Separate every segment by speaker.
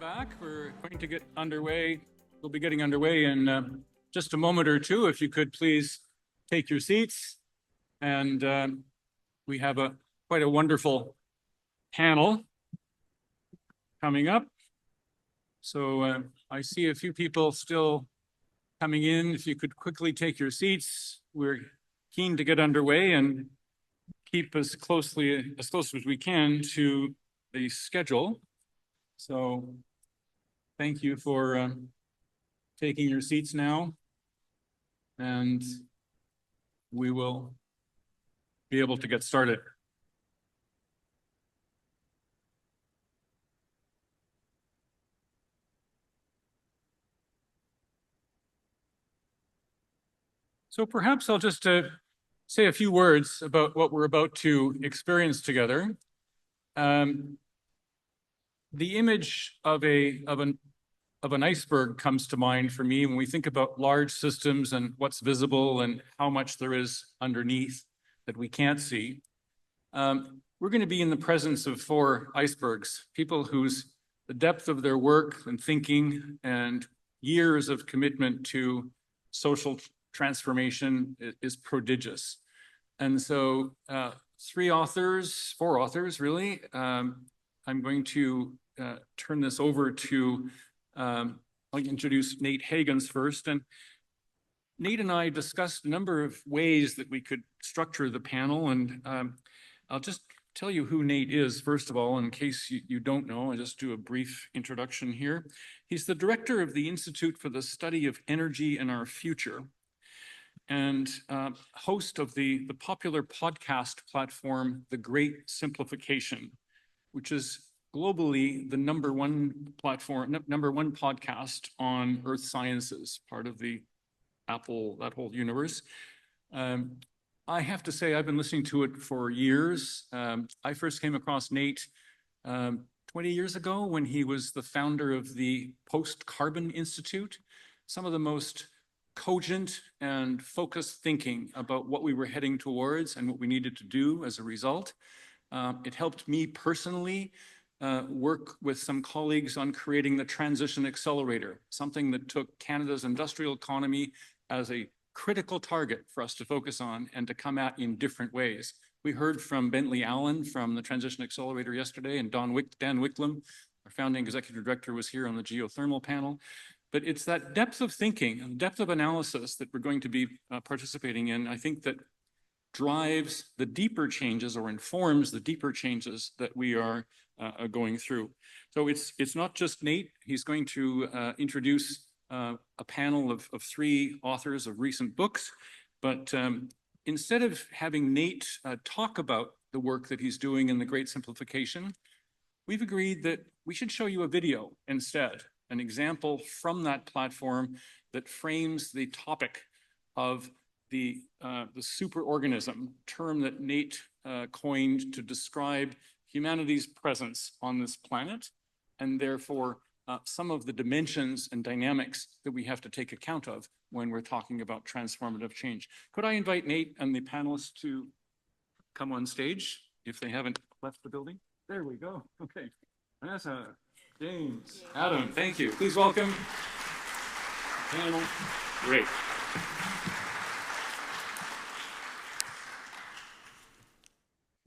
Speaker 1: back. We're going to get underway. We'll be getting underway in just a moment or two. If you could please take your seats. And we have quite a wonderful panel coming up. So I see a few people still coming in. If you could quickly take your seats, we're keen to get underway and keep as close as we can to the schedule. So thank you for taking your seats now, and we will be able to get started. So perhaps I'll just say a few words about what we're about to experience together. The image of an iceberg comes to mind for me when we think about large systems and what's visible and how much there is underneath that we can't see. We're going to be in the presence of 4 icebergs, people the depth of their work and thinking and years of commitment to social transformation is prodigious. And so 4 authors really. I'm going to turn this over to, I'll introduce Nate Hagens first. And Nate and I discussed a number of ways that we could structure the panel. And I'll just tell you who Nate is, first of all, in case you don't know. I'll just do a brief introduction here. He's the director of the Institute for the Study of Energy and Our Future, and host of the popular podcast platform, The Great Simplification, which is globally the number one podcast on earth sciences, part of the Apple, that whole universe. I have to say, I've been listening to it for years. I first came across Nate 20 years ago when he was the founder of the Post-Carbon Institute. Some of the most cogent and focused thinking about what we were heading towards and what we needed to do as a result. It helped me personally work with some colleagues on creating the Transition Accelerator, something that took Canada's industrial economy as a critical target for us to focus on and to come at in different ways. We heard from Bentley Allen from the Transition Accelerator yesterday, and Dan Wicklum, our founding executive director, was here on the geothermal panel. But it's that depth of thinking and depth of analysis that we're going to be participating in, I think, that drives the deeper changes or informs the deeper changes that we are going through. So it's not just Nate. He's going to introduce a panel of 3 authors of recent books. But instead of having Nate talk about the work that he's doing in The Great Simplification, we've agreed that we should show you a video instead, an example from that platform that frames the topic of the superorganism, term that Nate coined to describe humanity's presence on this planet, and therefore some of the dimensions and dynamics that we have to take account of when we're talking about transformative change. Could I invite Nate and the panelists to come on stage if they haven't left the building? There we go. Okay. Vanessa, James, Adam, thank you. Please welcome the panel. Great.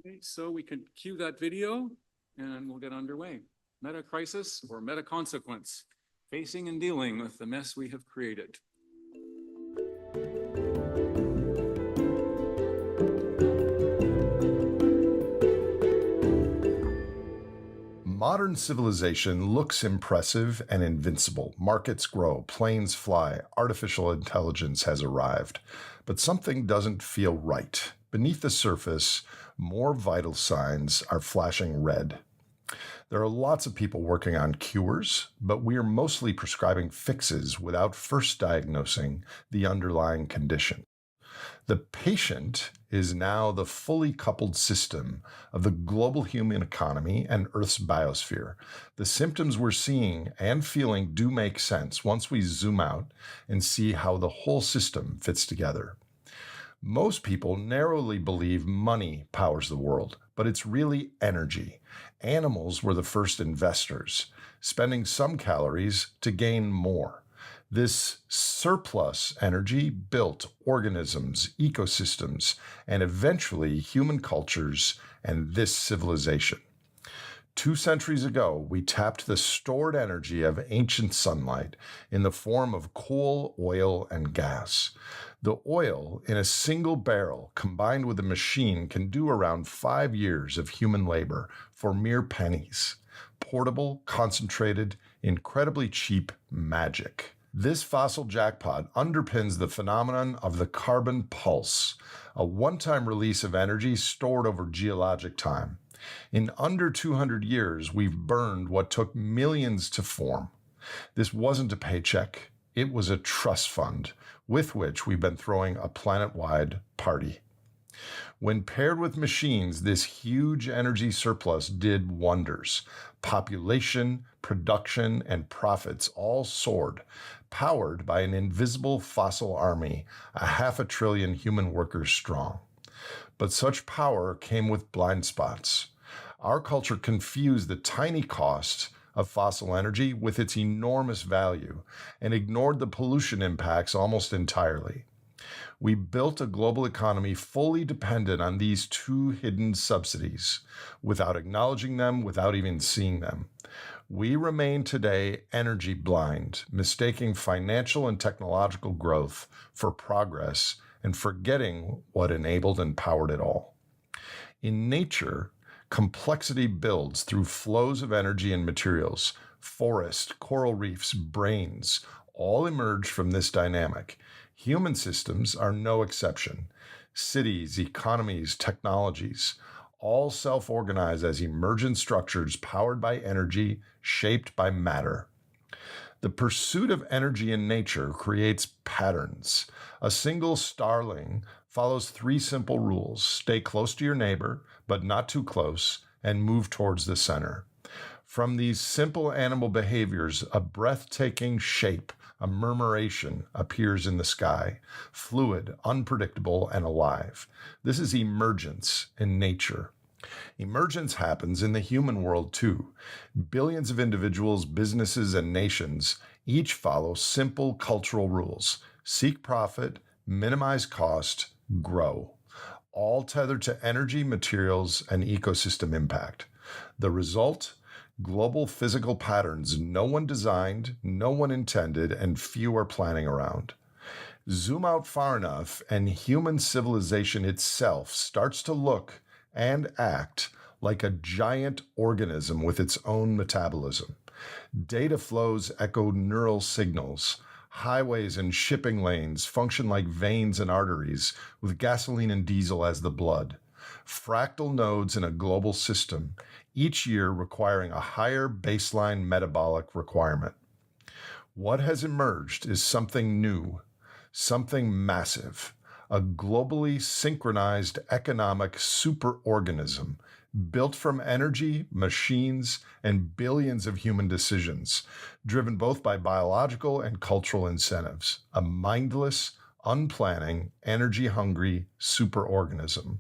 Speaker 1: Okay, so we can cue that video and we'll get underway. Meta crisis or meta consequence, facing and dealing with the mess we have created.
Speaker 2: Modern civilization looks impressive and invincible. Markets grow, planes fly, artificial intelligence has arrived. But something doesn't feel right. Beneath the surface, more vital signs are flashing red. There are lots of people working on cures, but we are mostly prescribing fixes without first diagnosing the underlying condition. The patient is now the fully coupled system of the global human economy and Earth's biosphere. The symptoms we're seeing and feeling do make sense once we zoom out and see how the whole system fits together. Most people narrowly believe money powers the world, but it's really energy. Animals were the first investors, spending some calories to gain more. This surplus energy built organisms, ecosystems, and eventually human cultures and this civilization. 2 centuries ago, we tapped the stored energy of ancient sunlight in the form of coal, oil, and gas. The oil in a single barrel combined with a machine can do around 5 years of human labor for mere pennies. Portable, concentrated, incredibly cheap magic. This fossil jackpot underpins the phenomenon of the carbon pulse, a one-time release of energy stored over geologic time. In under 200 years, we've burned what took millions to form. This wasn't a paycheck. It was a trust fund with which we've been throwing a planet-wide party. When paired with machines, this huge energy surplus did wonders. Population, production, and profits all soared, powered by an invisible fossil army, a 500 billion human workers strong. But such power came with blind spots. Our culture confused the tiny cost of fossil energy with its enormous value and ignored the pollution impacts almost entirely. We built a global economy fully dependent on these two hidden subsidies, without acknowledging them, without even seeing them. We remain today energy blind, mistaking financial and technological growth for progress and forgetting what enabled and powered it all. In nature, complexity builds through flows of energy and materials. Forests, coral reefs, brains all emerge from this dynamic. Human systems are no exception. Cities, economies, technologies all self-organize as emergent structures powered by energy, shaped by matter. The pursuit of energy in nature creates patterns. A single starling follows 3 simple rules: stay close to your neighbor, but not too close, and move towards the center. From these simple animal behaviors, a breathtaking shape, a murmuration, appears in the sky, fluid, unpredictable, and alive. This is emergence in nature. Emergence happens in the human world too. Billions of individuals, businesses, and nations each follow simple cultural rules: seek profit, minimize cost, grow, all tethered to energy, materials, and ecosystem impact. The result? Global physical patterns no one designed, no one intended, and few are planning around. Zoom out far enough, and human civilization itself starts to look and act like a giant organism with its own metabolism. Data flows echo neural signals. Highways and shipping lanes function like veins and arteries, with gasoline and diesel as the blood. Fractal nodes in a global system, each year requiring a higher baseline metabolic requirement. What has emerged is something new, something massive, a globally synchronized economic superorganism built from energy, machines, and billions of human decisions, driven both by biological and cultural incentives. A mindless, unplanning, energy-hungry superorganism.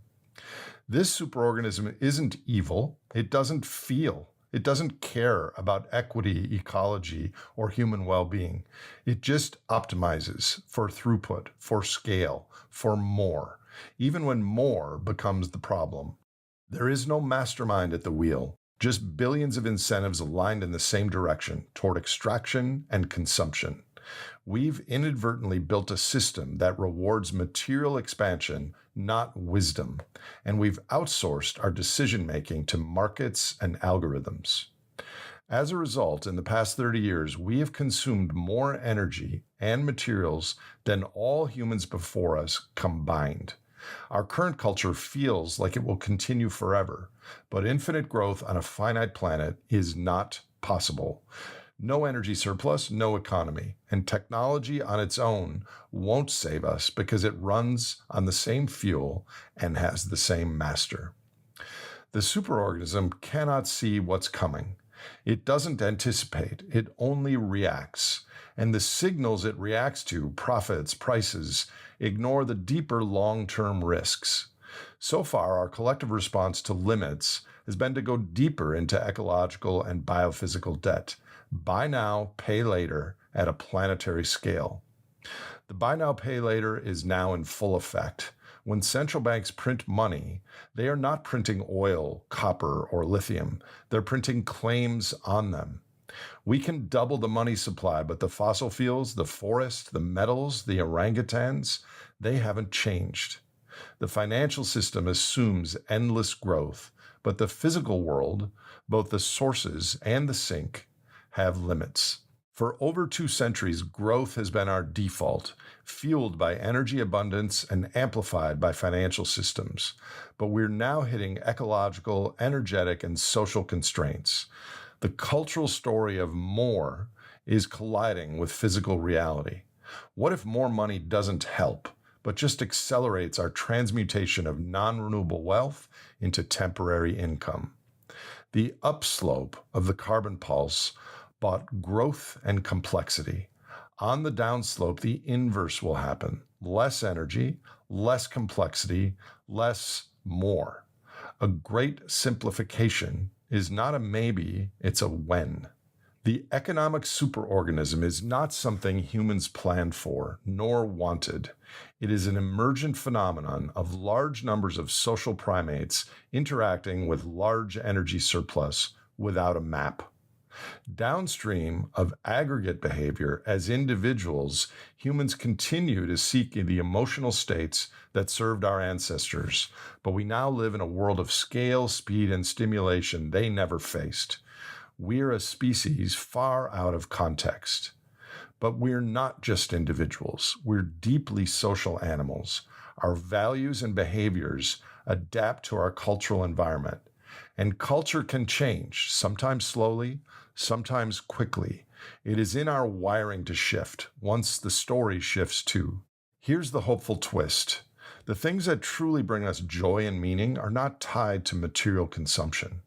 Speaker 2: This superorganism isn't evil. It doesn't feel. It doesn't care about equity, ecology, or human well-being. It just optimizes for throughput, for scale, for more, even when more becomes the problem. There is no mastermind at the wheel, just billions of incentives aligned in the same direction, toward extraction and consumption. We've inadvertently built a system that rewards material expansion, not wisdom, and we've outsourced our decision-making to markets and algorithms. As a result, in the past 30 years, we have consumed more energy and materials than all humans before us combined. Our current culture feels like it will continue forever, but infinite growth on a finite planet is not possible. No energy surplus, no economy, and technology on its own won't save us because it runs on the same fuel and has the same master. The superorganism cannot see what's coming. It doesn't anticipate, it only reacts. And the signals it reacts to, profits, prices, ignore the deeper long-term risks. So far, our collective response to limits has been to go deeper into ecological and biophysical debt. Buy now, pay later at a planetary scale. The buy now, pay later is now in full effect. When central banks print money, they are not printing oil, copper, or lithium. They're printing claims on them. We can double the money supply, but the fossil fuels, the forest, the metals, the orangutans, they haven't changed. The financial system assumes endless growth, but the physical world, both the sources and the sink, have limits. For over 2 centuries, growth has been our default, fueled by energy abundance and amplified by financial systems. But we're now hitting ecological, energetic, and social constraints. The cultural story of more is colliding with physical reality. What if more money doesn't help, but just accelerates our transmutation of non-renewable wealth into temporary income? The upslope of the carbon pulse brought growth and complexity. On the downslope, the inverse will happen. Less energy, less complexity, less more. A great simplification is not a maybe, it's a when. The economic superorganism is not something humans planned for, nor wanted. It is an emergent phenomenon of large numbers of social primates interacting with large energy surplus without a map. Downstream of aggregate behavior, as individuals, humans continue to seek the emotional states that served our ancestors, but we now live in a world of scale, speed, and stimulation they never faced. We're a species far out of context. But we're not just individuals. We're deeply social animals. Our values and behaviors adapt to our cultural environment. And culture can change, sometimes slowly, sometimes quickly. It is in our wiring to shift, once the story shifts too. Here's the hopeful twist. The things that truly bring us joy and meaning are not tied to material consumption.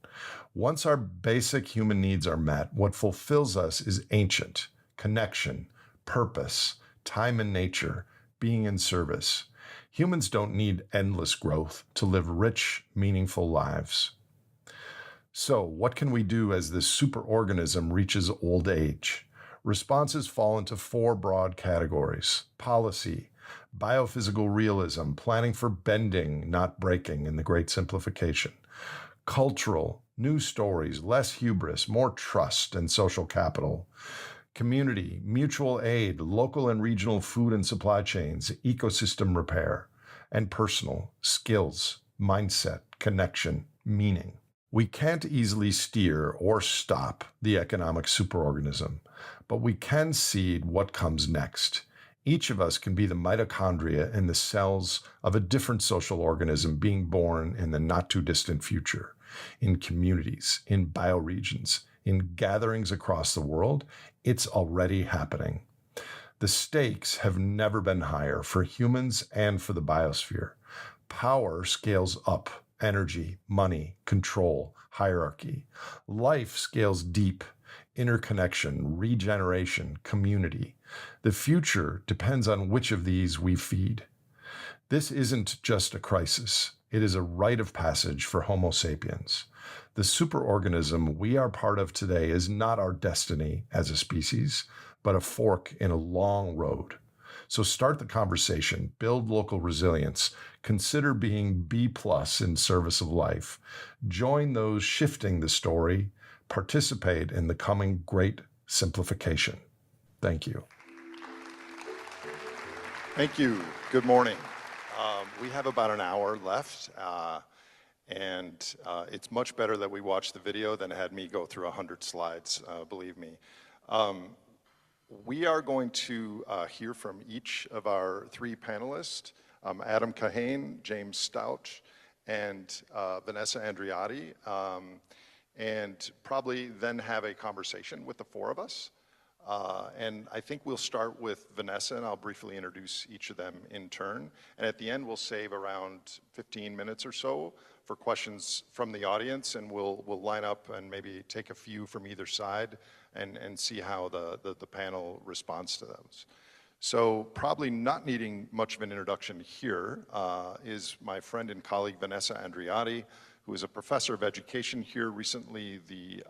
Speaker 2: Once our basic human needs are met, what fulfills us is ancient, connection, purpose, time in nature, being in service. Humans don't need endless growth to live rich, meaningful lives. So, what can we do as this superorganism reaches old age? Responses fall into 4 broad categories: policy, biophysical realism, planning for bending, not breaking in the Great Simplification; cultural, new stories, less hubris, more trust and social capital; community, mutual aid, local and regional food and supply chains, ecosystem repair; and personal, skills, mindset, connection, meaning. We can't easily steer or stop the economic superorganism, but we can seed what comes next. Each of us can be the mitochondria in the cells of a different social organism being born in the not-too-distant future, in communities, in bioregions, in gatherings across the world. It's already happening. The stakes have never been higher for humans and for the biosphere. Power scales up. Energy, money, control, hierarchy. Life scales deep, interconnection, regeneration, community. The future depends on which of these we feed. This isn't just a crisis. It is a rite of passage for Homo sapiens. The superorganism we are part of today is not our destiny as a species, but a fork in a long road. So start the conversation, build local resilience, consider being B+ in service of life. Join those shifting the story, participate in the coming great simplification. Thank you.
Speaker 3: Thank you. Good morning. We have about an hour left, and it's much better that we watch the video than had me go through 100 slides, believe me. We are going to hear from each of our 3 panelists, Adam Kahane, James Stouch, and Vanessa Andriotti, and probably then have a conversation with the 4 of us. And I think we'll start with Vanessa, and I'll briefly introduce each of them in turn. And at the end, we'll save around 15 minutes or so for questions from the audience, and we'll line up and maybe take a few from either side and see how the panel responds to those. So probably not needing much of an introduction here is my friend and colleague Vanessa Andreotti, who is a professor of education here, recently the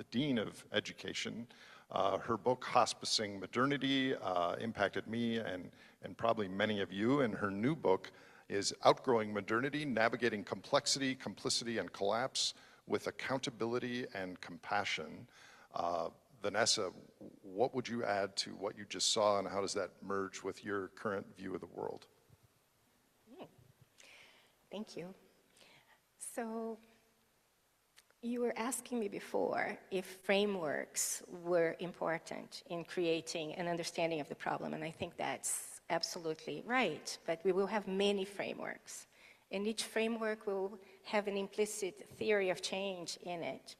Speaker 3: Dean of Education. Her book, Hospicing Modernity, impacted me and probably many of you, and her new book is Outgrowing Modernity, Navigating Complexity, Complicity, and Collapse with Accountability and Compassion. Vanessa, what would you add to what you just saw, and how does that merge with your current view of the world?
Speaker 4: Thank you. So, you were asking me before if frameworks were important in creating an understanding of the problem, and I think that's absolutely right, but we will have many frameworks, and each framework will have an implicit theory of change in it.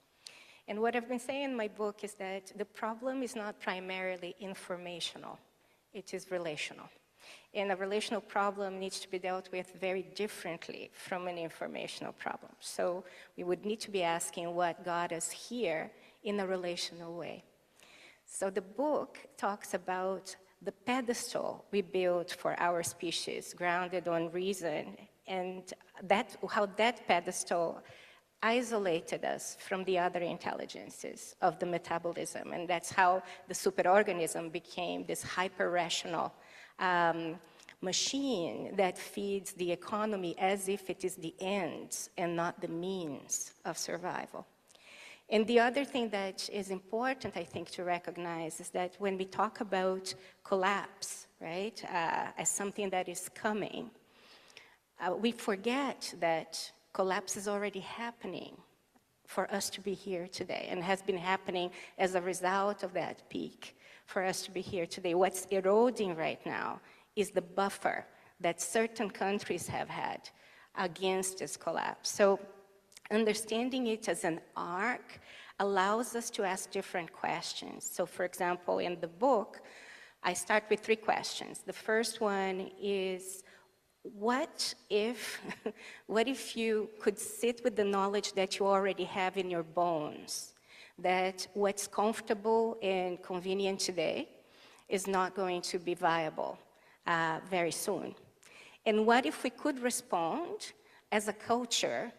Speaker 4: And what I've been saying in my book is that the problem is not primarily informational, it is relational. And a relational problem needs to be dealt with very differently from an informational problem. So we would need to be asking what got us here in a relational way. So the book talks about the pedestal we built for our species, grounded on reason, and how that pedestal isolated us from the other intelligences of the metabolism. And that's how the superorganism became this hyper-rational machine that feeds the economy as if it is the ends and not the means of survival. And the other thing that is important, I think, to recognize is that when we talk about collapse, right, as something that is coming, we forget that collapse is already happening for us to be here today, and has been happening as a result of that peak for us to be here today. What's eroding right now is the buffer that certain countries have had against this collapse. So understanding it as an arc allows us to ask different questions. So for example, in the book, I start with 3 questions. The first one is, what if you could sit with the knowledge that you already have in your bones, that what's comfortable and convenient today is not going to be viable very soon? And what if we could respond as a culture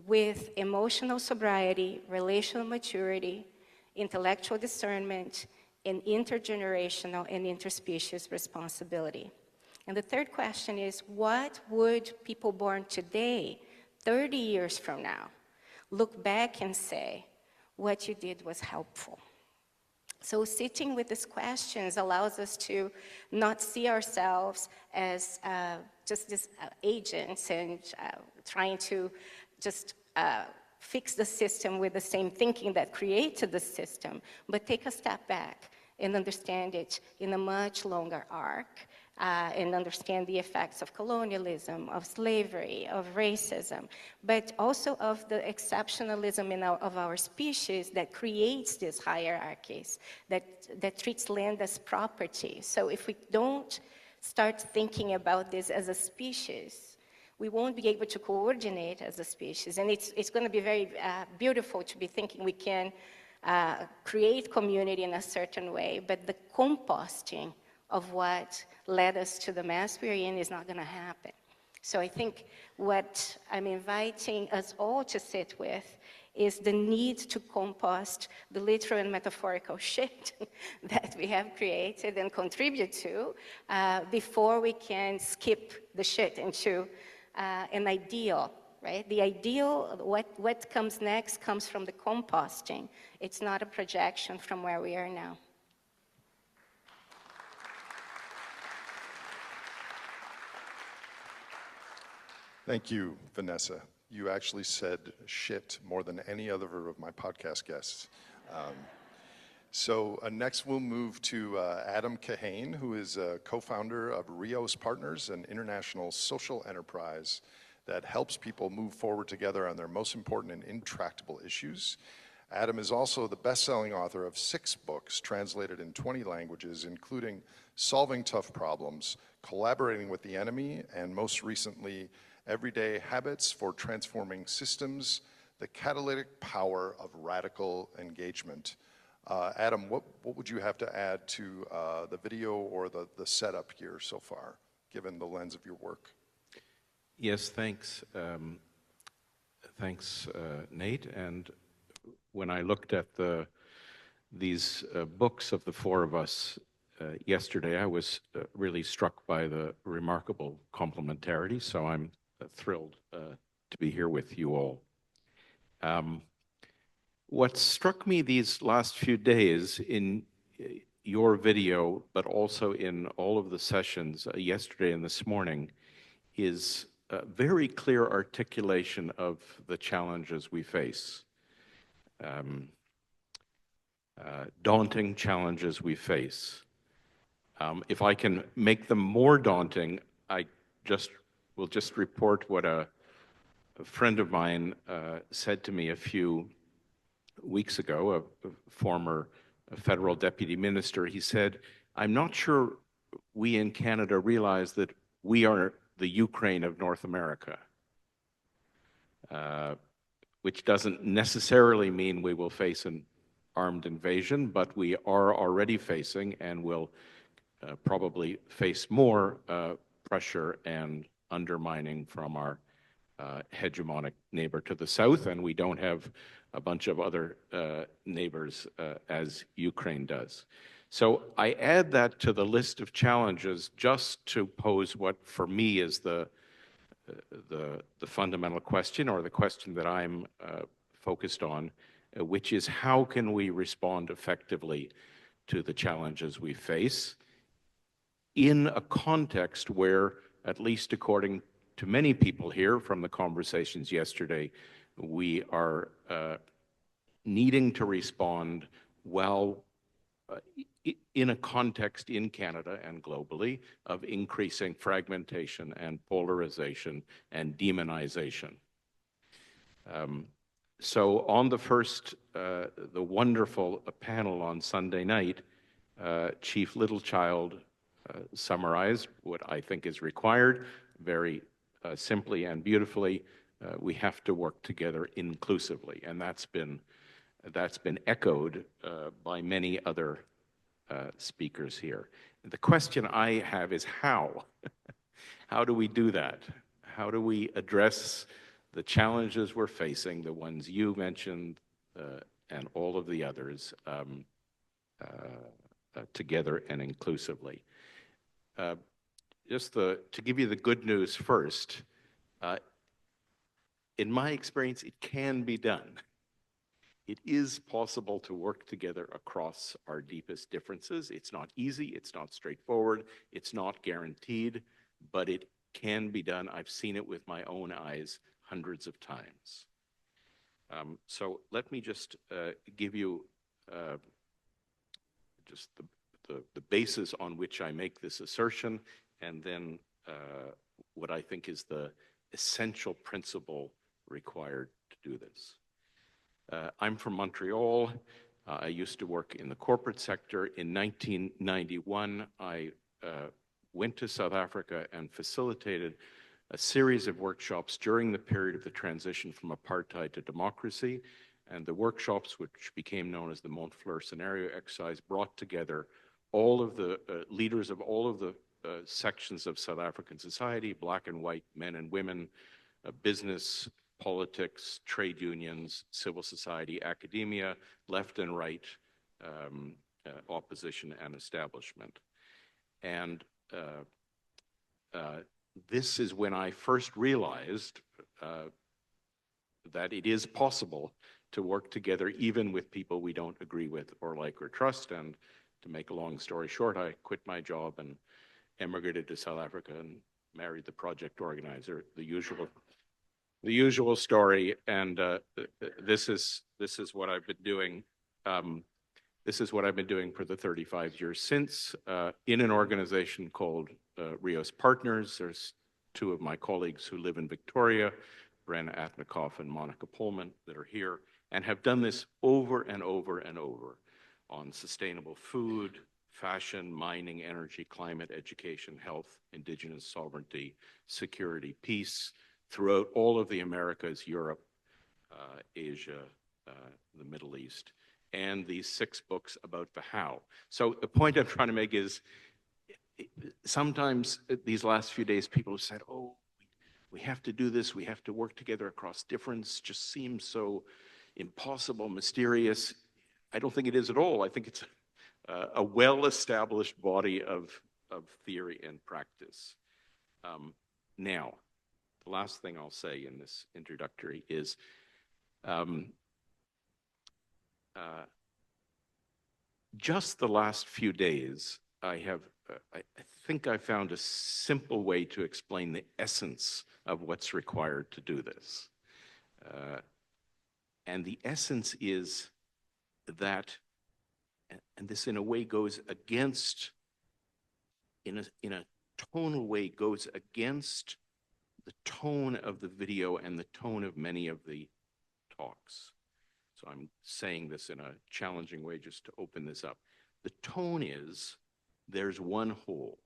Speaker 4: with emotional sobriety, relational maturity, intellectual discernment, and intergenerational and interspecies responsibility? And the third question is, what would people born today, 30 years from now, look back and say, what you did was helpful? So sitting with these questions allows us to not see ourselves as just these agents and trying to just fix the system with the same thinking that created the system, but take a step back and understand it in a much longer arc, and understand the effects of colonialism, of slavery, of racism, but also of the exceptionalism of our species that creates these hierarchies, that treats land as property. So if we don't start thinking about this as a species, we won't be able to coordinate as a species. And it's going to be very beautiful to be thinking we can create community in a certain way, but the composting of what led us to the mess we're in is not going to happen. So I think what I'm inviting us all to sit with is the need to compost the literal and metaphorical shit that we have created and contribute to before we can skip the shit into an ideal, right? The ideal, what comes next comes from the composting. It's not a projection from where we are now.
Speaker 3: Thank you, Vanessa. You actually said shit more than any other of my podcast guests. So next we'll move to Adam Kahane, who is a co-founder of Rios Partners, an international social enterprise that helps people move forward together on their most important and intractable issues. Adam is also the best-selling author of 6 books translated in 20 languages, including Solving Tough Problems, Collaborating with the Enemy, and most recently, Everyday Habits for Transforming Systems, The Catalytic Power of Radical Engagement. Adam, what would you have to add to the video or the setup here so far, given the lens of your work?
Speaker 5: Yes, thanks. Thanks, Nate. And when I looked at these books of the 4 of us yesterday, I was really struck by the remarkable complementarity, so I'm thrilled to be here with you all. What struck me these last few days in your video, but also in all of the sessions yesterday and this morning, is a very clear articulation of the challenges we face. Daunting challenges we face. If I can make them more daunting, I will just report what a friend of mine said to me a few weeks ago, a former federal deputy minister. He said, "I'm not sure we in Canada realize that we are the Ukraine of North America," which doesn't necessarily mean we will face an armed invasion, but we are already facing and will probably face more pressure and undermining from our hegemonic neighbor to the south, and we don't have a bunch of other neighbors as Ukraine does. So I add that to the list of challenges just to pose what for me is the fundamental question, or the question that I'm focused on, which is how can we respond effectively to the challenges we face in a context where, at least according to many people here from the conversations yesterday, we are needing to respond well in a context in Canada and globally of increasing fragmentation and polarization and demonization. So on the first, the wonderful panel on Sunday night, Chief Littlechild summarized what I think is required very simply and beautifully. We have to work together inclusively, and that's been echoed by many other speakers here. The question I have is how? How do we do that? How do we address the challenges we're facing, the ones you mentioned and all of the others, together and inclusively? To give you the good news first, in my experience, it can be done. It is possible to work together across our deepest differences. It's not easy, it's not straightforward, it's not guaranteed, but it can be done. I've seen it with my own eyes hundreds of times. So let me just give you just the basis on which I make this assertion, and then what I think is the essential principle required to do this. I'm from Montreal. I used to work in the corporate sector. In 1991, I went to South Africa and facilitated a series of workshops during the period of the transition from apartheid to democracy. And the workshops, which became known as the Montfleur Scenario Exercise, brought together all of the leaders of all of the sections of South African society, black and white, men and women, business, politics, trade unions, civil society, academia, left and right, opposition and establishment. And this is when I first realized that it is possible to work together even with people we don't agree with or like or trust. And to make a long story short, I quit my job and emigrated to South Africa and married the project organizer, the usual story. And this is what I've been doing. This is what I've been doing for the 35 years since, in an organization called Rios Partners. There's 2 of my colleagues who live in Victoria, Brenna Atnikoff and Monica Pullman, that are here. and have done this over and over and over on sustainable food, fashion, mining, energy, climate, education, health, indigenous sovereignty, security, peace, throughout all of the Americas, Europe, Asia, the Middle East, and these 6 books about the how. So the point I'm trying to make is, sometimes these last few days, people have said, oh, we have to do this, we have to work together across difference, just seems so impossible, mysterious. I don't think it is at all. I think it's a well-established body of theory and practice. Now, the last thing I'll say in this introductory is just the last few days, I think I found a simple way to explain the essence of what's required to do this. And the essence is that, and this in a way goes against, in a tonal way, goes against the tone of the video and the tone of many of the talks. So I'm saying this in a challenging way just to open this up. The tone is, there's one whole.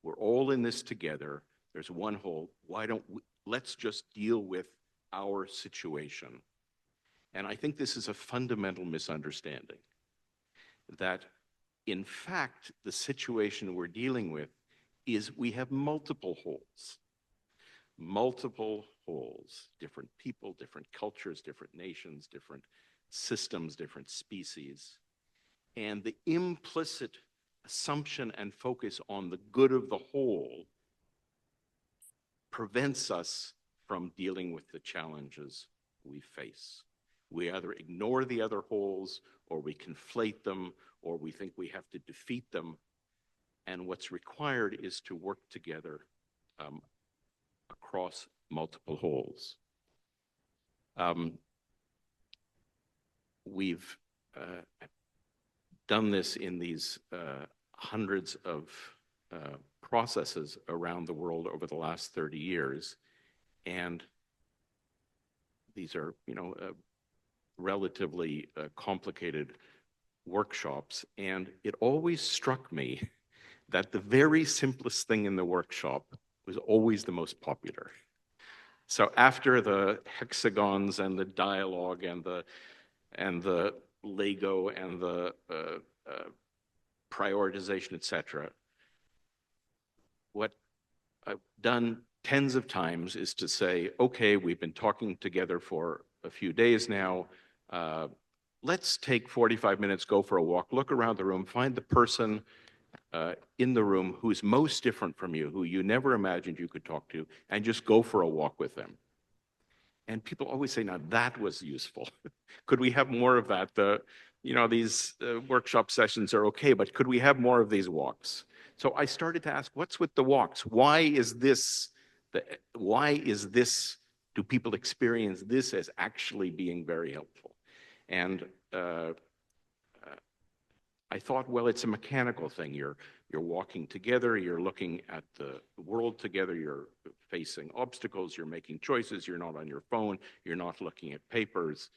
Speaker 5: We're all in this together. There's one whole. Why don't we, let's just deal with our situation. And I think this is a fundamental misunderstanding, that in fact, the situation we're dealing with is we have multiple wholes. Multiple wholes, different people, different cultures, different nations, different systems, different species. And the implicit assumption and focus on the good of the whole prevents us from dealing with the challenges we face. We either ignore the other wholes, or we conflate them, or we think we have to defeat them. And what's required is to work together across multiple wholes. We've done this in these hundreds of processes around the world over the last 30 years. And these are, relatively complicated workshops. And it always struck me that the very simplest thing in the workshop was always the most popular. So after the hexagons and the dialogue and the Lego and the prioritization, etc., what I've done tens of times is to say, okay, we've been talking together for a few days now. Let's take 45 minutes, go for a walk, look around the room, find the person in the room who's most different from you, who you never imagined you could talk to, and just go for a walk with them. And people always say, now that was useful. Could we have more of that? These workshop sessions are okay, but could we have more of these walks? So I started to ask, what's with the walks? Why is this, do people experience this as actually being very helpful? And I thought, well, it's a mechanical thing. You're walking together, you're looking at the world together, you're facing obstacles, you're making choices, you're not on your phone, you're not looking at papers.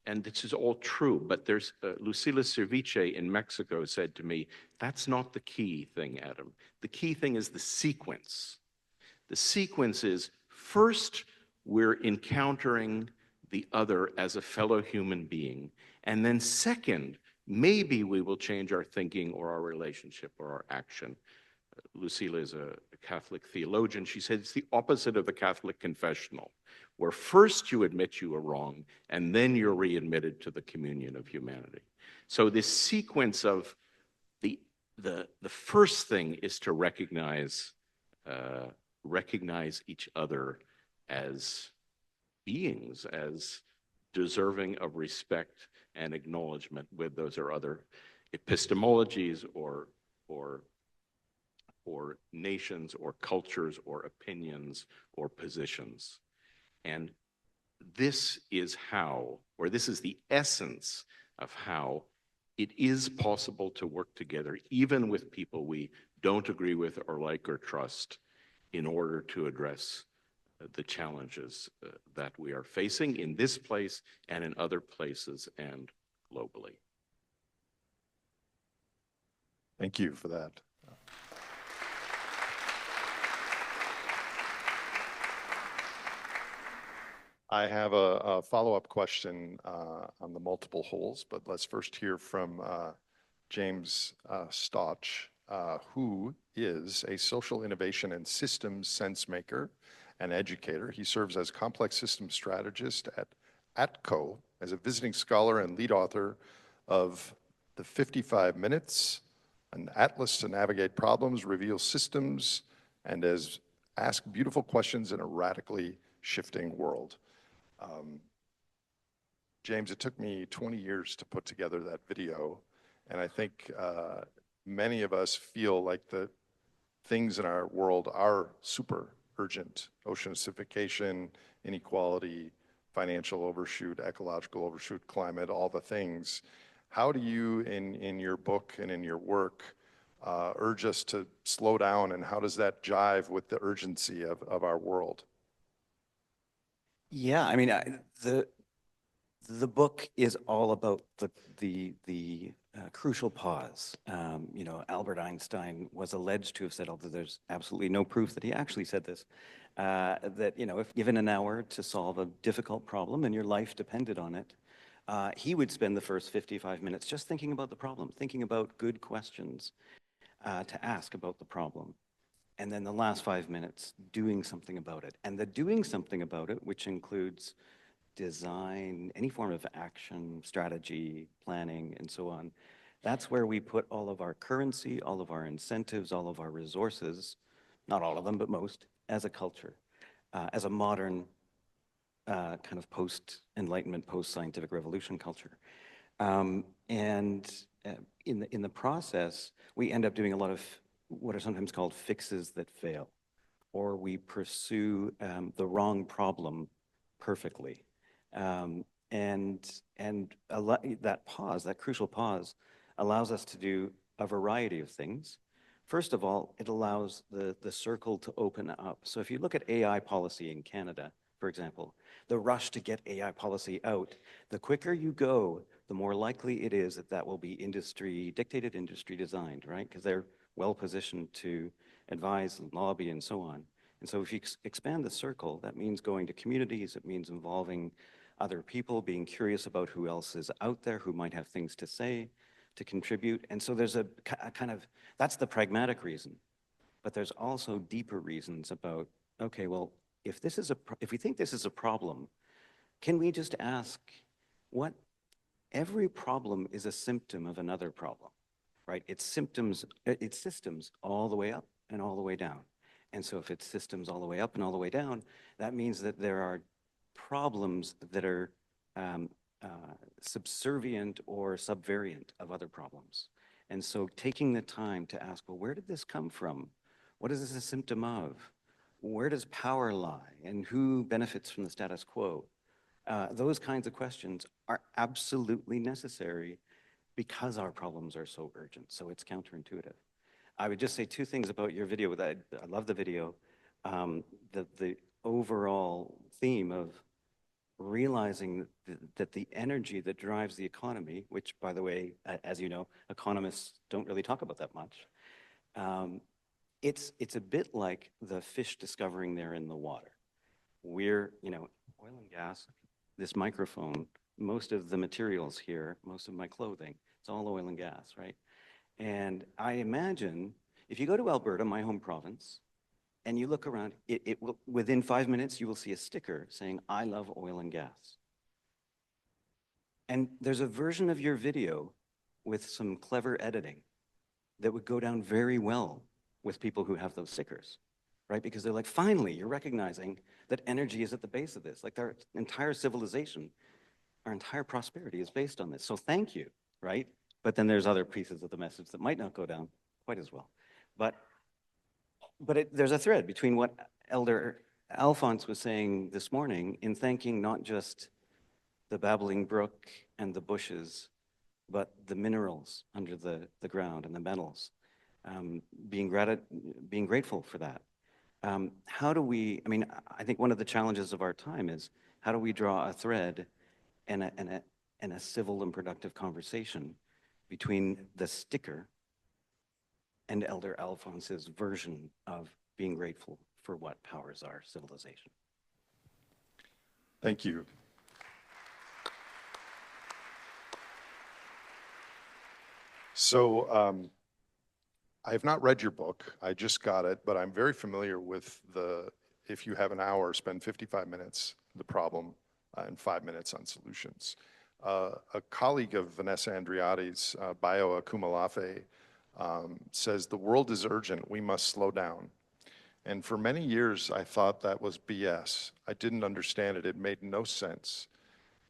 Speaker 5: And this is all true, but there's Lucila Cerviche in Mexico said to me, that's not the key thing, Adam. The key thing is the sequence. The sequence is, first, we're encountering the other as a fellow human being. And then second, maybe we will change our thinking or our relationship or our action. Lucila is a Catholic theologian. She said it's the opposite of the Catholic confessional, where first you admit you were wrong, and then you're readmitted to the communion of humanity. So this sequence of the first thing is to recognize each other as beings, as deserving of respect and acknowledgement, with those or other epistemologies or nations or cultures or opinions or positions. And this is how, or this is the essence of how it is possible to work together, even with people we don't agree with or like or trust, in order to address the challenges that we are facing in this place and in other places and globally.
Speaker 3: Thank you for that. I have a follow-up question on the multiple holes, but let's first hear from James Stotch, who is a social innovation and systems sense maker and educator. He serves as complex systems strategist at ATCO, as a visiting scholar and lead author of The 55 Minutes, an atlas to navigate problems, reveal systems, and as ask beautiful questions in a radically shifting world. James, it took me 20 years to put together that video, and I think many of us feel like the things in our world are super urgent. Ocean acidification, inequality, financial overshoot, ecological overshoot, climate, all the things. How do you, in your book and in your work, urge us to slow down, and how does that jive with the urgency of our world?
Speaker 6: Yeah, I mean, the book is all about the crucial pause. You know, Albert Einstein was alleged to have said, although there's absolutely no proof that he actually said this, that, you know, if given an hour to solve a difficult problem and your life depended on it, he would spend the first 55 minutes just thinking about the problem, thinking about good questions to ask about the problem. And then the last 5 minutes doing something about it. And the doing something about it, which includes design, any form of action, strategy, planning, and so on, that's where we put all of our currency, all of our incentives, all of our resources, not all of them, but most, as a culture, as a modern kind of post-Enlightenment, post-scientific revolution culture. In the process, we end up doing a lot of what are sometimes called fixes that fail, or we pursue the wrong problem perfectly. That pause, that crucial pause, allows us to do a variety of things. First of all, it allows the circle to open up. So if you look at AI policy in Canada, for example, the rush to get AI policy out, the quicker you go, the more likely it is that that will be industry dictated, industry designed, right? Because they're well positioned to advise and lobby and so on. And so if you expand the circle, that means going to communities, it means involving other people, being curious about who else is out there, who might have things to say, to contribute. And so there's a kind of, that's the pragmatic reason. But there's also deeper reasons about, okay, well, if we think this is a problem, can we just ask what every problem is a symptom of another problem, right? It's systems all the way up and all the way down. And so if it's systems all the way up and all the way down, that means that there are problems that are subservient or subvariant of other problems. And so taking the time to ask, well, where did this come from? What is this a symptom of? Where does power lie? And who benefits from the status quo? Those kinds of questions are absolutely necessary because our problems are so urgent. So it's counterintuitive. I would just say two things about your video. I love the video. The overall theme of realizing that the energy that drives the economy, which, by the way, as you know, economists don't really talk about that much, it's a bit like the fish discovering they're in the water. We're, you know, oil and gas, this microphone, most of the materials here, most of my clothing, it's all oil and gas, right? And I imagine if you go to Alberta, my home province, and you look around, it will, within 5 minutes, you will see a sticker saying, I love oil and gas. And there's a version of your video with some clever editing that would go down very well with people who have those stickers, right? Because they're like, finally, you're recognizing that energy is at the base of this. Like our entire civilization, our entire prosperity is based on this. So thank you, right? But then there's other pieces of the message that might not go down quite as well. But there's a thread between what Elder Alphonse was saying this morning in thanking not just the babbling brook and the bushes, but the minerals under the ground and the metals, being grateful for that. How do we, I mean, I think one of the challenges of our time is how do we draw a thread and a civil and productive conversation between the sticker and Elder Alphonse's version of being grateful for what powers our civilization?
Speaker 3: Thank you. So I have not read your book. I just got it, but I'm very familiar with if you have an hour, spend 55 minutes, the problem, and 5 minutes on solutions. A colleague of Vanessa Andreotti's, Bayo Akumalafe, says, the world is urgent, we must slow down. And for many years, I thought that was BS. I didn't understand it. It made no sense.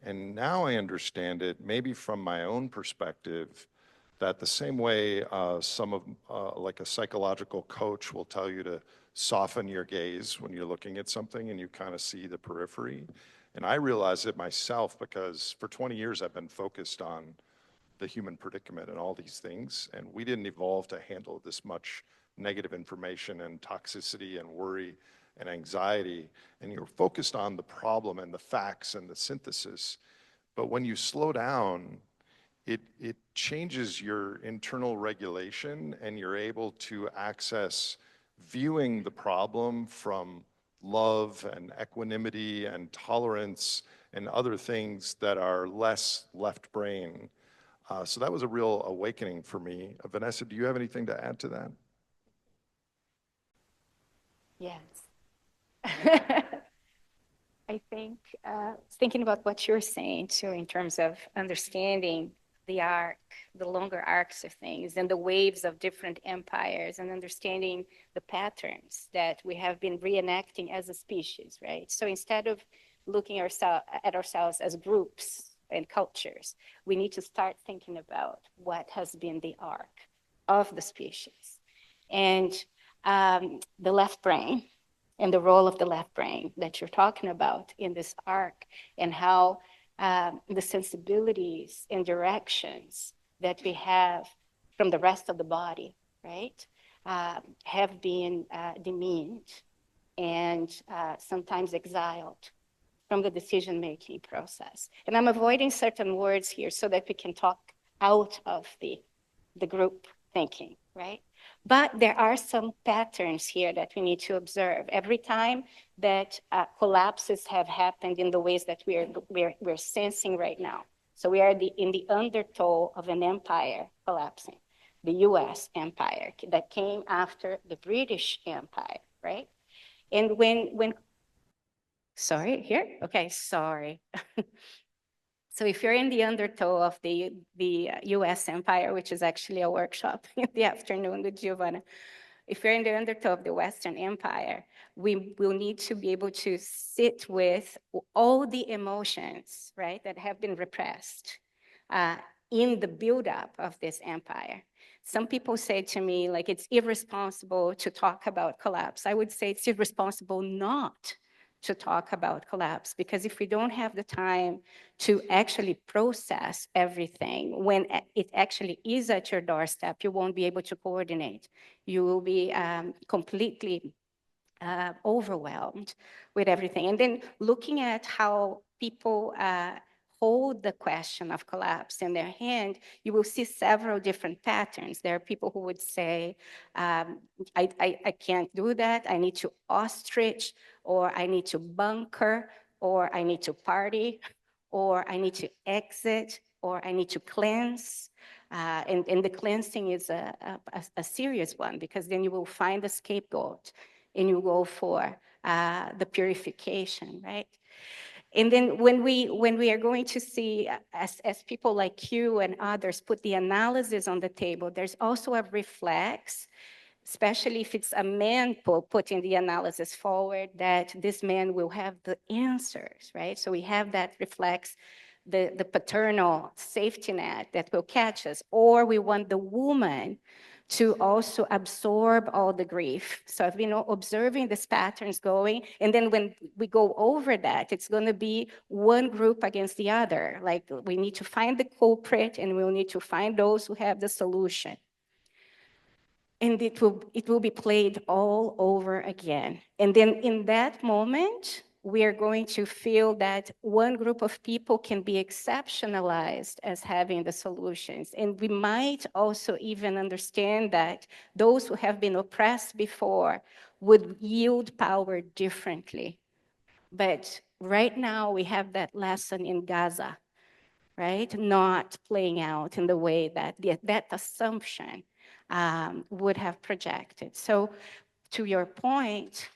Speaker 3: And now I understand it, maybe from my own perspective, that the same way like a psychological coach will tell you to soften your gaze when you're looking at something and you kind of see the periphery. And I realize it myself because for 20 years I've been focused on the human predicament and all these things, and we didn't evolve to handle this much negative information and toxicity and worry and anxiety, and you're focused on the problem and the facts and the synthesis. But when you slow down, it changes your internal regulation, and you're able to access viewing the problem from love and equanimity and tolerance and other things that are less left brain. So that was a real awakening for me. Vanessa, do you have anything to add to that?
Speaker 4: Yes. I think, thinking about what you're saying too, in terms of understanding the arc, the longer arcs of things, and the waves of different empires, and understanding the patterns that we have been reenacting as a species, right? So instead of looking at ourselves as groups and cultures, we need to start thinking about what has been the arc of the species. And the left brain, and the role of the left brain that you're talking about in this arc, and how the sensibilities and directions that we have from the rest of the body, right, have been demeaned and sometimes exiled from the decision-making process. And I'm avoiding certain words here so that we can talk out of the group thinking, right? But there are some patterns here that we need to observe. Every time that collapses have happened in the ways that we're sensing right now. So we are in the undertow of an empire collapsing, the US empire that came after the British Empire, right? And when sorry, here? Okay, sorry. So if you're in the undertow of the US empire, which is actually a workshop in the afternoon with Giovanna, if you're in the undertow of the Western Empire, we will need to be able to sit with all the emotions, right, that have been repressed in the buildup of this empire. Some people say to me, like, it's irresponsible to talk about collapse. I would say it's irresponsible not to talk about collapse, because if we don't have the time to actually process everything, when it actually is at your doorstep, you won't be able to coordinate. You will be completely overwhelmed with everything. And then looking at how people hold the question of collapse in their hand, you will see several different patterns. There are people who would say, I can't do that. I need to ostrich, or I need to bunker, or I need to party, or I need to exit, or I need to cleanse. And the cleansing is a serious one, because then you will find a scapegoat and you go for the purification, right? And then when we are going to see, as people like you and others put the analysis on the table, there's also a reflex, especially if it's a man putting the analysis forward, that this man will have the answers, right? So we have that reflex, the paternal safety net that will catch us, or we want the woman to also absorb all the grief. So I've been observing these patterns going, and then when we go over that, it's going to be one group against the other. Like, we need to find the culprit, and we'll need to find those who have the solution. and it will be played all over again. And then in that moment, we are going to feel that one group of people can be exceptionalized as having the solutions. And we might also even understand that those who have been oppressed before would yield power differently. But right now, we have that lesson in Gaza, right? Not playing out in the way that that assumption would have projected. So to your point,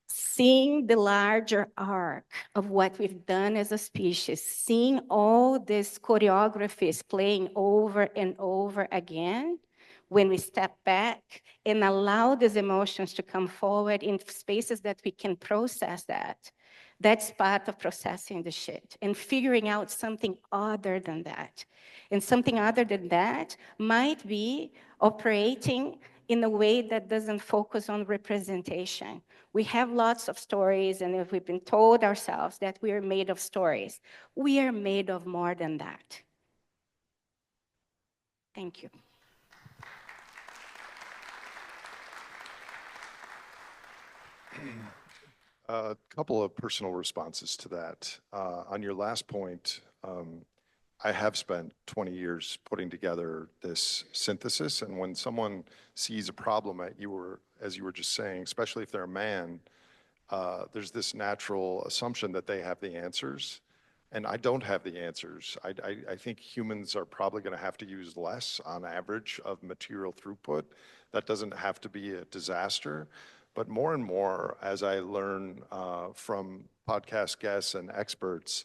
Speaker 4: seeing the larger arc of what we've done as a species, seeing all these choreographies playing over and over again, when we step back and allow these emotions to come forward in spaces that we can process that, that's part of processing the shit and figuring out something other than that. And something other than that might be operating in a way that doesn't focus on representation. We have lots of stories, and if we've been told ourselves that we are made of stories, we are made of more than that. Thank you.
Speaker 3: A couple of personal responses to that. On your last point, I have spent 20 years putting together this synthesis, and when someone sees a problem as you were just saying, especially if they're a man, there's this natural assumption that they have the answers, and I don't have the answers. I think humans are probably going to have to use less on average of material throughput. That doesn't have to be a disaster. But more and more, as I learn from podcast guests and experts,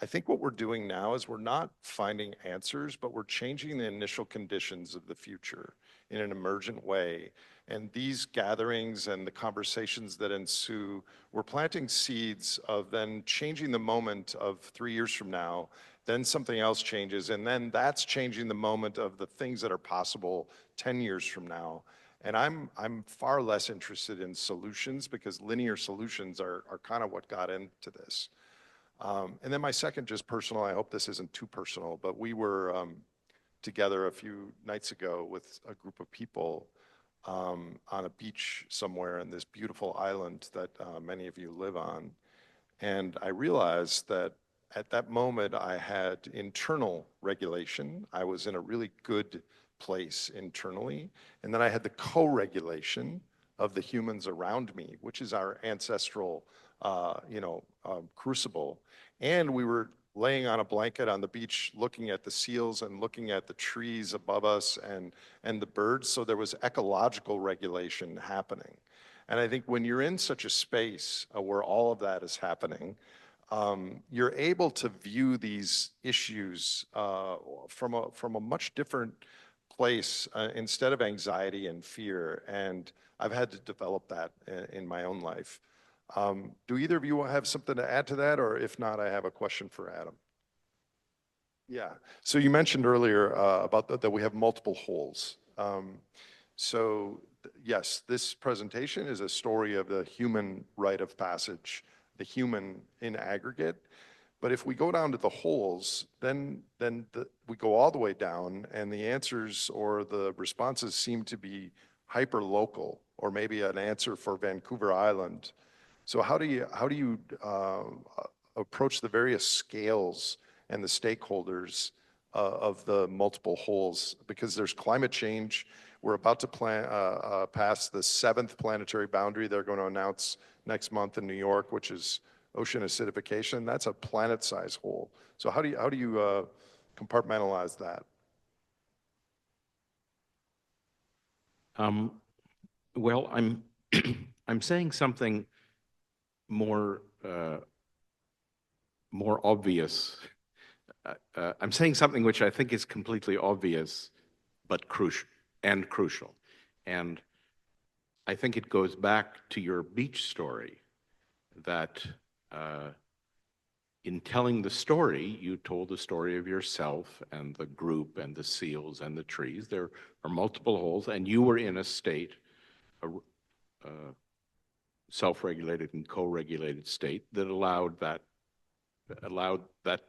Speaker 3: I think what we're doing now is we're not finding answers, but we're changing the initial conditions of the future in an emergent way. And these gatherings and the conversations that ensue, we're planting seeds of then changing the moment of 3 years from now, then something else changes, and then that's changing the moment of the things that are possible 10 years from now. And I'm far less interested in solutions, because linear solutions are kind of what got into this. And then my second, just personal, I hope this isn't too personal, but we were together a few nights ago with a group of people on a beach somewhere in this beautiful island that many of you live on. And I realized that at that moment I had internal regulation. I was in a really good place internally. And then I had the co-regulation of the humans around me, which is our ancestral, crucible. And we were laying on a blanket on the beach, looking at the seals and looking at the trees above us and the birds. So there was ecological regulation happening. And I think when you're in such a space where all of that is happening, you're able to view these issues from a much different place instead of anxiety and fear. And I've had to develop that in my own life. Do either of you have something to add to that? Or if not, I have a question for Adam. Yeah, so you mentioned earlier about that we have multiple wholes. Yes, this presentation is a story of the human rite of passage, the human in aggregate. But if we go down to the wholes, then we go all the way down, and the answers or the responses seem to be hyper-local, or maybe an answer for Vancouver Island. So how do you approach the various scales and the stakeholders of the multiple wholes? Because there's climate change. We're about to pass the 7th planetary boundary they're going to announce next month in New York, which is ocean acidification. That's a planet-sized hole. So how do you compartmentalize that?
Speaker 5: Well, I'm saying something more obvious. I'm saying something which I think is completely obvious, but crucial. And I think it goes back to your beach story, that in telling the story, you told the story of yourself and the group and the seals and the trees. There are multiple holes, and you were in a state, a self-regulated and co-regulated state that allowed that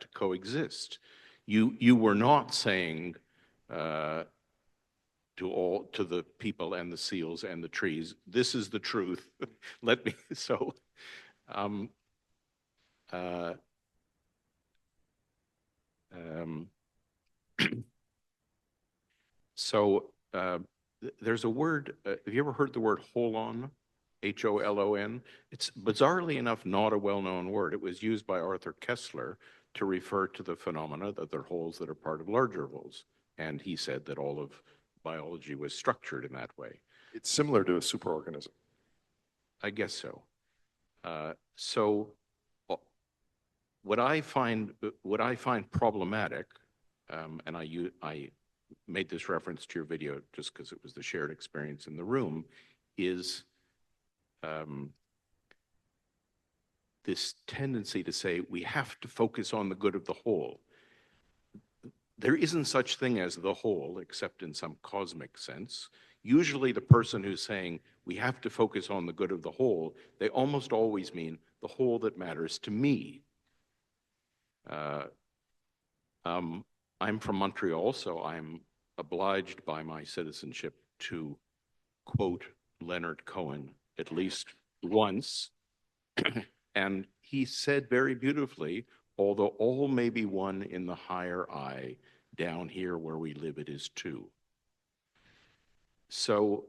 Speaker 5: to coexist. You were not saying to the people and the seals and the trees. This is the truth. Let me, so, um, uh, um, so there's a word, have you ever heard the word holon? Holon? It's bizarrely enough not a well-known word. It was used by Arthur Kessler to refer to the phenomena that there are holes that are part of larger holes. And he said that all of biology was structured in that way.
Speaker 3: It's similar to a superorganism.
Speaker 5: I guess so. So what I find problematic, and I made this reference to your video just because it was the shared experience in the room, is this tendency to say we have to focus on the good of the whole. There isn't such thing as the whole, except in some cosmic sense. Usually the person who's saying we have to focus on the good of the whole, they almost always mean the whole that matters to me. I'm from Montreal, so I'm obliged by my citizenship to quote Leonard Cohen at least once. And he said very beautifully, although all may be one in the higher I, down here where we live it is too. So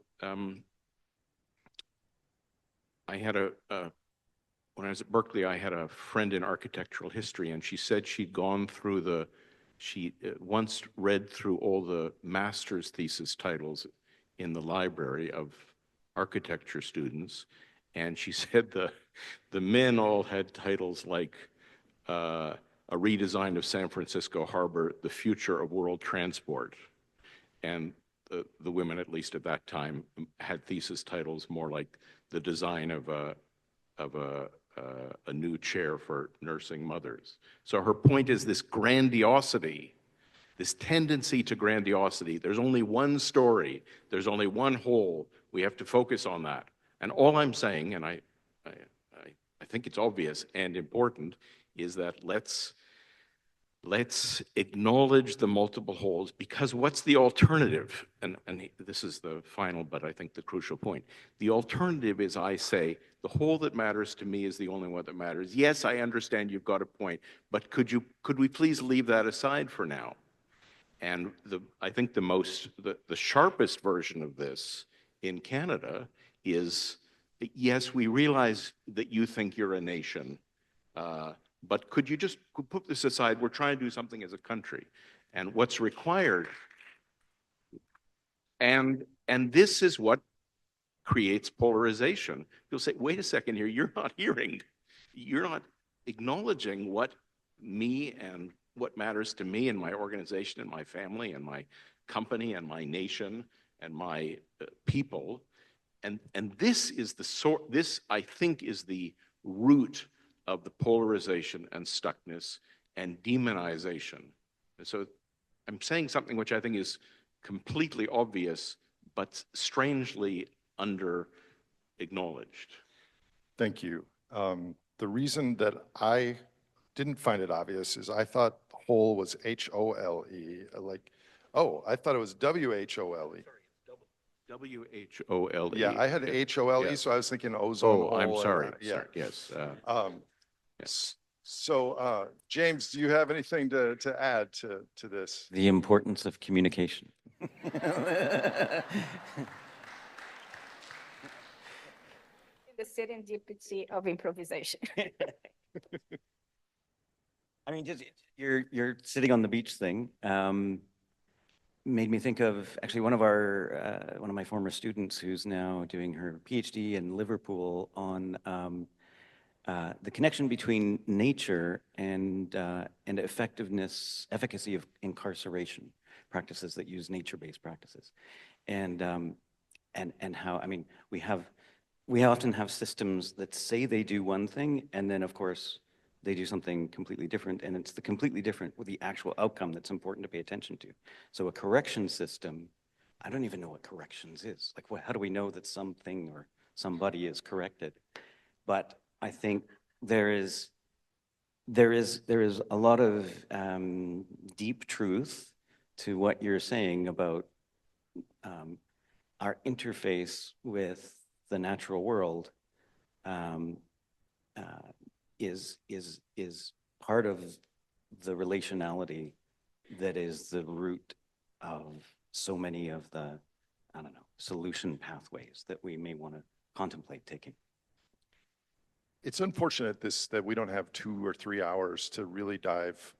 Speaker 5: I had when I was at Berkeley, I had a friend in architectural history, and she said she'd gone through she once read through all the master's thesis titles in the library of architecture students, and she said the men all had titles like a redesign of San Francisco Harbor, the future of world transport, and the women, at least at that time, had thesis titles more like the design of a new chair for nursing mothers. So her point is this grandiosity, this tendency to grandiosity. There's only one story. There's only one whole. We have to focus on that. And all I'm saying, and I think it's obvious and important, is that let's acknowledge the multiple wholes, because what's the alternative? And this is the final, but I think the crucial point. The alternative is, I say, the whole that matters to me is the only one that matters. Yes, I understand you've got a point, but could we please leave that aside for now? And I think the sharpest version of this in Canada is, yes, we realize that you think you're a nation, but could you just put this aside? We're trying to do something as a country. And what's required, and this is what creates polarization. You'll say, wait a second here, you're not acknowledging what me and what matters to me and my organization and my family and my company and my nation and my people. And this is this I think is the root of the polarization and stuckness and demonization. And so I'm saying something which I think is completely obvious, but strangely under-acknowledged.
Speaker 3: Thank you. The reason that I didn't find it obvious is I thought whole was H-O-L-E, like, oh, I thought it was W-H-O-L-E.
Speaker 5: W-H-O-L-E.
Speaker 3: Yeah, I had
Speaker 5: yes.
Speaker 3: H-O-L-E,
Speaker 5: Yes.
Speaker 3: so I was thinking ozone hole.
Speaker 5: Oh, I'm sorry.
Speaker 3: Yeah.
Speaker 5: Sorry. Yes.
Speaker 3: Yes. So, James, do you have anything to add to this?
Speaker 6: The importance of communication.
Speaker 4: The serendipity of improvisation.
Speaker 6: I mean, just you're sitting on the beach thing made me think of actually one of my former students who's now doing her PhD in Liverpool on the connection between nature and efficacy of incarceration practices that use nature-based practices, and how, I mean, we often have systems that say they do one thing, and then of course they do something completely different, and it's the completely different with the actual outcome that's important to pay attention to. So a correction system, I don't even know what corrections is. Like, how do we know that something or somebody is corrected? But I think there is a lot of deep truth to what you're saying about our interface with the natural world is part of the relationality that is the root of so many of the, I don't know, solution pathways that we may want to contemplate taking.
Speaker 3: It's unfortunate that we don't have 2 or 3 hours to really dive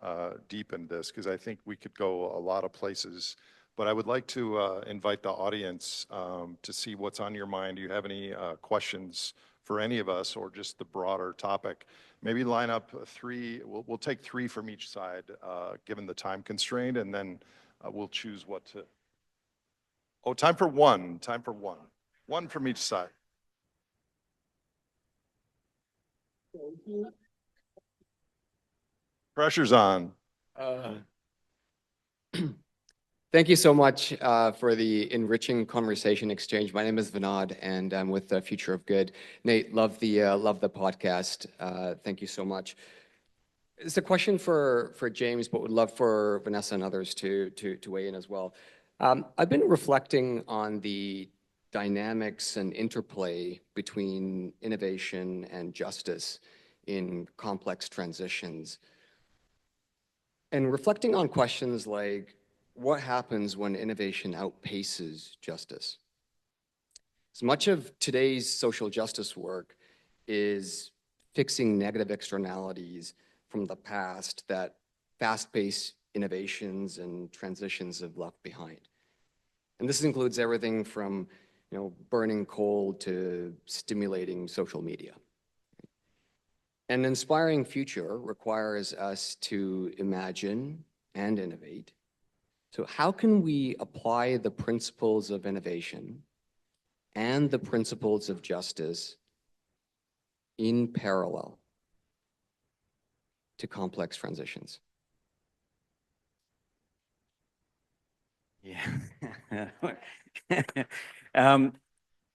Speaker 3: deep in this, because I think we could go a lot of places. But I would like to invite the audience to see what's on your mind. Do you have any questions for any of us, or just the broader topic? Maybe line up 3. We'll take 3 from each side, given the time constraint, and then we'll choose what to. Oh, time for 1. Time for 1. 1 from each side. Pressure's on.
Speaker 7: Thank you so much for the enriching conversation exchange. My name is Vinod, and I'm with the Future of Good. Nate, love the podcast. Thank you so much. It's a question for James, but would love for Vanessa and others to weigh in as well. I've been reflecting on the dynamics and interplay between innovation and justice in complex transitions, and reflecting on questions like, what happens when innovation outpaces justice? So much of today's social justice work is fixing negative externalities from the past that fast-paced innovations and transitions have left behind. And this includes everything from, burning coal to stimulating social media. An inspiring future requires us to imagine and innovate. So how can we apply the principles of innovation and the principles of justice in parallel to complex transitions?
Speaker 6: Yeah.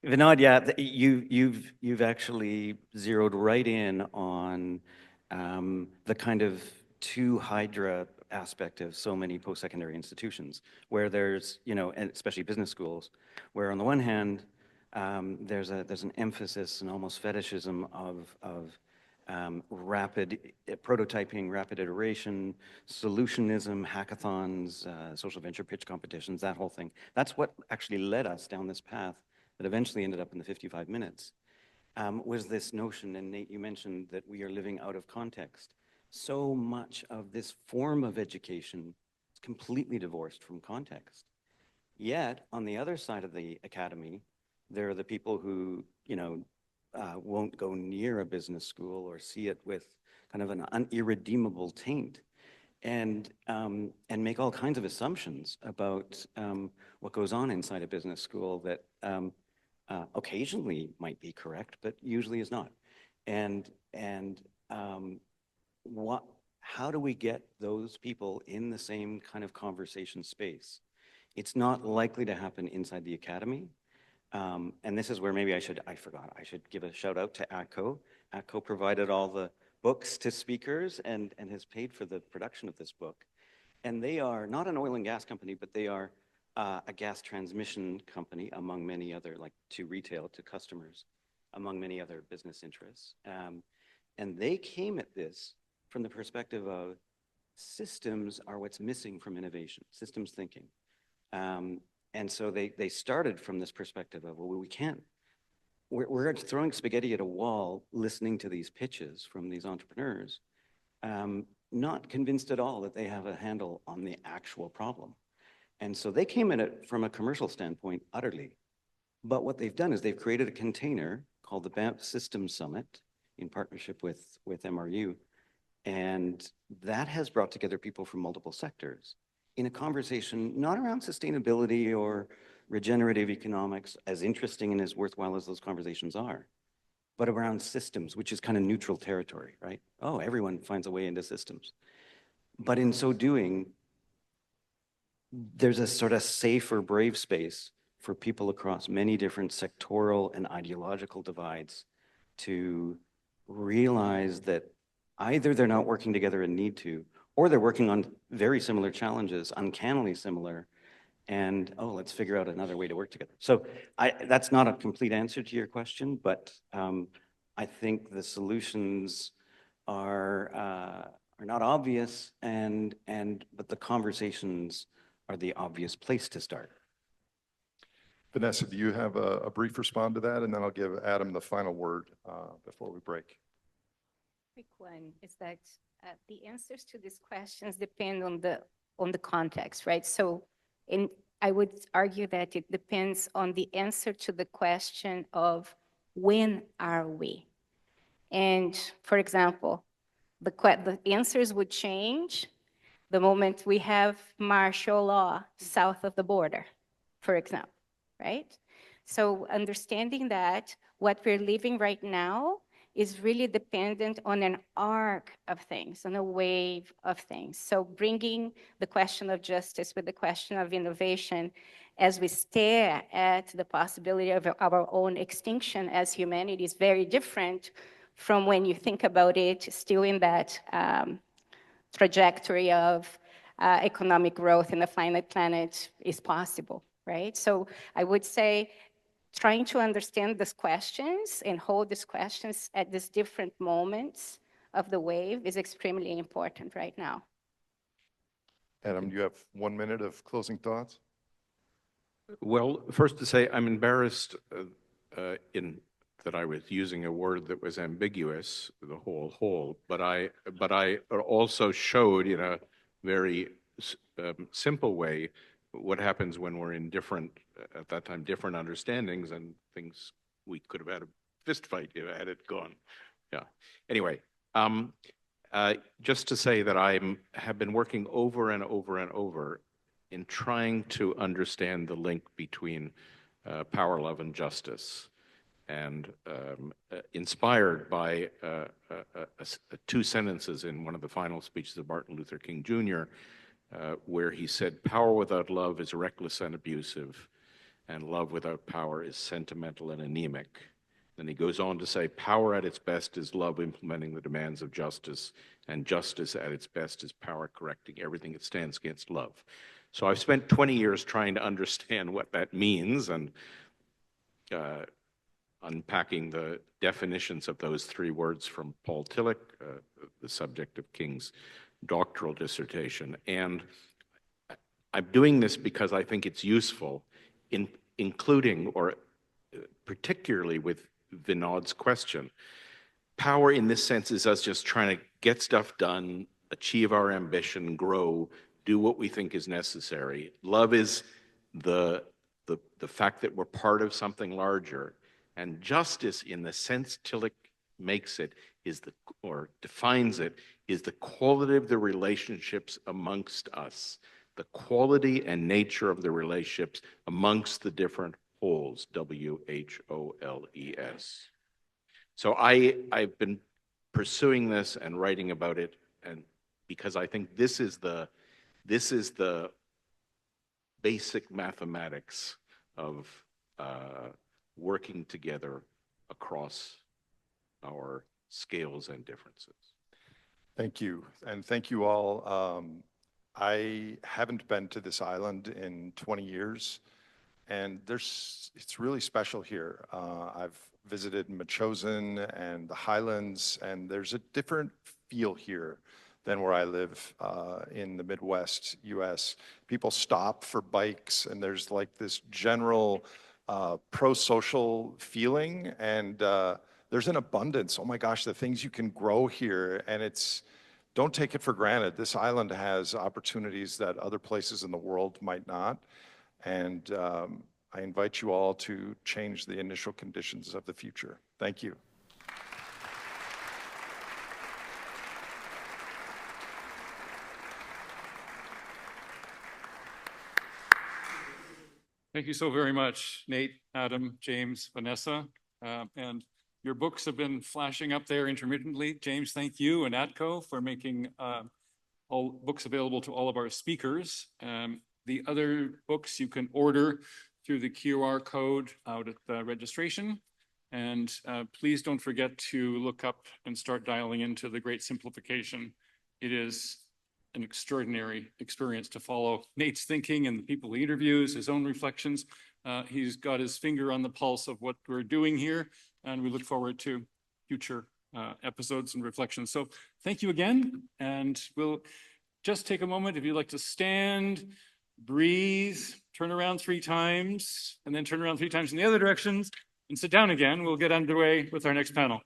Speaker 6: Vinod, yeah, you've actually zeroed right in on the kind of two hydra aspect of so many post-secondary institutions, where there's, and especially business schools, where on the one hand, there's an emphasis and almost fetishism of rapid prototyping, rapid iteration, solutionism, hackathons, social venture pitch competitions, that whole thing. That's what actually led us down this path that eventually ended up in the 55 minutes, was this notion, and Nate, you mentioned that we are living out of context. So much of this form of education is completely divorced from context. Yet, on the other side of the academy, there are the people who, won't go near a business school or see it with kind of an irredeemable taint, and make all kinds of assumptions about what goes on inside a business school that occasionally might be correct, but usually is not. How do we get those people in the same kind of conversation space? It's not likely to happen inside the academy. And this is where maybe I should give a shout out to ATCO. ATCO provided all the books to speakers and has paid for the production of this book. And they are not an oil and gas company, but they are a gas transmission company, among many other, like to retail, to customers, among many other business interests. And they came at this from the perspective of systems are what's missing from innovation, systems thinking. And so they started from this perspective of, well, we're throwing spaghetti at a wall, listening to these pitches from these entrepreneurs, not convinced at all that they have a handle on the actual problem. And so they came at it from a commercial standpoint, utterly. But what they've done is they've created a container called the Banff Systems Summit in partnership with MRU. And that has brought together people from multiple sectors in a conversation, not around sustainability or regenerative economics, as interesting and as worthwhile as those conversations are, but around systems, which is kind of neutral territory, right? Oh, everyone finds a way into systems. But in so doing, there's a sort of safe or brave space for people across many different sectoral and ideological divides to realize that either they're not working together and need to, or they're working on very similar challenges, uncannily similar, and, oh, let's figure out another way to work together. So that's not a complete answer to your question, but I think the solutions are not obvious, but the conversations are the obvious place to start.
Speaker 3: Vanessa, do you have a brief response to that? And then I'll give Adam the final word before we break.
Speaker 4: Quick one is that the answers to these questions depend on the context, right? So I would argue that it depends on the answer to the question of when are we? And for example, the answers would change the moment we have martial law south of the border, for example, right? So understanding that what we're living right now is really dependent on an arc of things, on a wave of things. So bringing the question of justice with the question of innovation as we stare at the possibility of our own extinction as humanity is very different from when you think about it still in that trajectory of economic growth in a finite planet is possible, right? So I would say trying to understand these questions and hold these questions at these different moments of the wave is extremely important right now.
Speaker 3: Adam, do you have 1 minute of closing thoughts?
Speaker 5: Well, first to say, I'm embarrassed in that I was using a word that was ambiguous, the whole, but I also showed in a very simple way what happens when we're in different, at that time, different understandings and things we could have had a fist fight had it gone. Yeah. Anyway, just to say that have been working over and over and over in trying to understand the link between power, love, and justice, and inspired by two sentences in one of the final speeches of Martin Luther King Jr., where he said, "Power without love is reckless and abusive, and love without power is sentimental and anemic." Then he goes on to say, "Power at its best is love implementing the demands of justice, and justice at its best is power correcting everything that stands against love." So I've spent 20 years trying to understand what that means and unpacking the definitions of those three words from Paul Tillich, the subject of King's doctoral dissertation. And I'm doing this because I think it's useful, including or particularly with Vinod's question. Power in this sense is us just trying to get stuff done, achieve our ambition, grow, do what we think is necessary. Love is the fact that we're part of something larger. And justice, in the sense Tillich makes it, or defines it, is the quality of the relationships amongst us, the quality and nature of the relationships amongst the different wholes, WHOLES. So I've been pursuing this and writing about it, and because I think this is the basic mathematics of working together across our scales and differences.
Speaker 3: Thank you. And thank you all. I haven't been to this island in 20 years, and it's really special here. I've visited Machosen and the Highlands, and there's a different feel here than where I live in the Midwest US. People stop for bikes, and there's like this general pro-social feeling, and there's an abundance. Oh my gosh, the things you can grow here, and don't take it for granted. This island has opportunities that other places in the world might not, and I invite you all to change the initial conditions of the future. Thank you.
Speaker 1: Thank you so very much, Nate, Adam, James, Vanessa. And your books have been flashing up there intermittently. James, thank you, and ATCO for making all books available to all of our speakers. The other books you can order through the QR code out at the registration. And please don't forget to look up and start dialing into the Great Simplification. It is an extraordinary experience to follow Nate's thinking and the people he interviews, his own reflections. He's got his finger on the pulse of what we're doing here, and we look forward to future episodes and reflections. So thank you again, and we'll just take a moment if you'd like to stand, breathe, turn around 3 times, and then turn around 3 times in the other directions, and sit down again. We'll get underway with our next panel.